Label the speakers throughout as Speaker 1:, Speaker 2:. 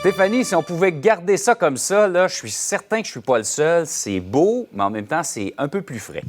Speaker 1: Stéphanie, si on pouvait garder ça comme ça, là, je suis certain que je suis pas le seul. C'est beau, mais en même temps, c'est un peu plus frais.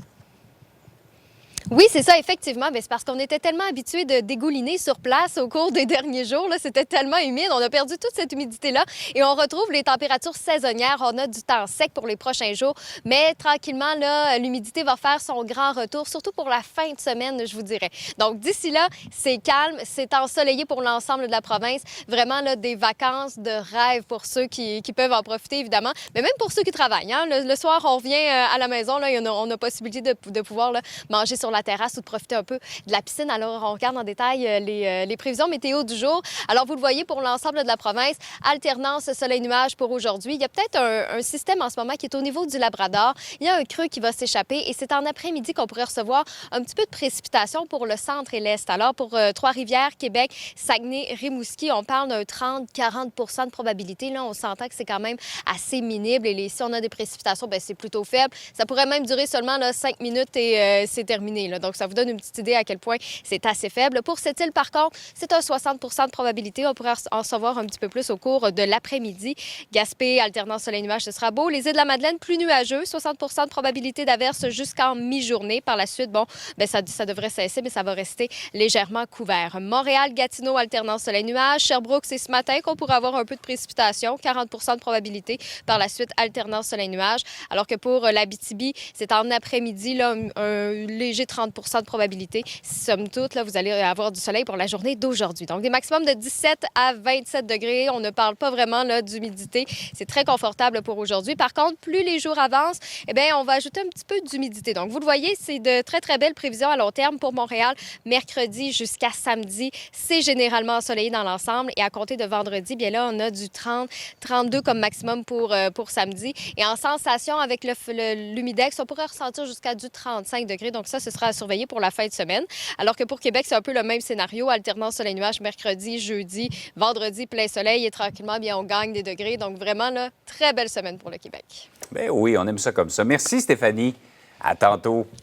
Speaker 2: Oui, c'est ça, effectivement. Mais c'est parce qu'on était tellement habitués de dégouliner sur place au cours des derniers jours. Là, c'était tellement humide. On a perdu toute cette humidité-là et on retrouve les températures saisonnières. On a du temps sec pour les prochains jours. Mais tranquillement, là, l'humidité va faire son grand retour, surtout pour la fin de semaine, je vous dirais. Donc, d'ici là, c'est calme, c'est ensoleillé pour l'ensemble de la province. Vraiment, là, des vacances de rêve pour ceux qui peuvent en profiter, évidemment. Mais même pour ceux qui travaillent. Hein? Le soir, on revient à la maison. Là, on a possibilité de pouvoir là, manger sur la terrasse ou de profiter un peu de la piscine. Alors, on regarde en détail les prévisions météo du jour. Alors, vous le voyez pour l'ensemble de la province, alternance soleil-nuage pour aujourd'hui. Il y a peut-être un système en ce moment qui est au niveau du Labrador. Il y a un creux qui va s'échapper et c'est en après-midi qu'on pourrait recevoir un petit peu de précipitation pour le centre et l'est. Alors, pour Trois-Rivières, Québec, Saguenay, Rimouski, on parle d'un 30-40 % de probabilité. Là, on s'entend que c'est quand même assez minime et si on a des précipitations, bien, c'est plutôt faible. Ça pourrait même durer seulement là, 5 minutes et c'est terminé. Là. Donc, ça vous donne une petite idée à quel point c'est assez faible. Pour cette île, par contre, c'est un 60 % de probabilité. On pourrait en savoir un petit peu plus au cours de l'après-midi. Gaspé, alternance soleil-nuage, ce sera beau. Les îles de la Madeleine, plus nuageux, 60 % de probabilité d'averse jusqu'en mi-journée. Par la suite, bon, bien, ça devrait cesser, mais ça va rester légèrement couvert. Montréal, Gatineau, alternance soleil-nuage. Sherbrooke, c'est ce matin qu'on pourrait avoir un peu de précipitation, 40 % de probabilité. Par la suite, alternance soleil-nuage. Alors que pour l'Abitibi, c'est en après-midi, là, un léger 30 % de probabilité. Somme toute, là, vous allez avoir du soleil pour la journée d'aujourd'hui. Donc, des maximums de 17 à 27 degrés. On ne parle pas vraiment là, d'humidité. C'est très confortable pour aujourd'hui. Par contre, plus les jours avancent, eh bien, on va ajouter un petit peu d'humidité. Donc, vous le voyez, c'est de très, très belles prévisions à long terme pour Montréal. Mercredi jusqu'à samedi, c'est généralement ensoleillé dans l'ensemble. Et à compter de vendredi, bien là, on a du 30, 32 comme maximum pour samedi. Et en sensation, avec l'humidex, on pourrait ressentir jusqu'à du 35 degrés. Donc, ça, ce sera à surveiller pour la fin de semaine. Alors que pour Québec, c'est un peu le même scénario. Alternance soleil-nuage mercredi, jeudi, vendredi, plein soleil et tranquillement, bien, on gagne des degrés. Donc, vraiment, là, très belle semaine pour le Québec.
Speaker 1: Bien oui, on aime ça comme ça. Merci, Stéphanie. À tantôt.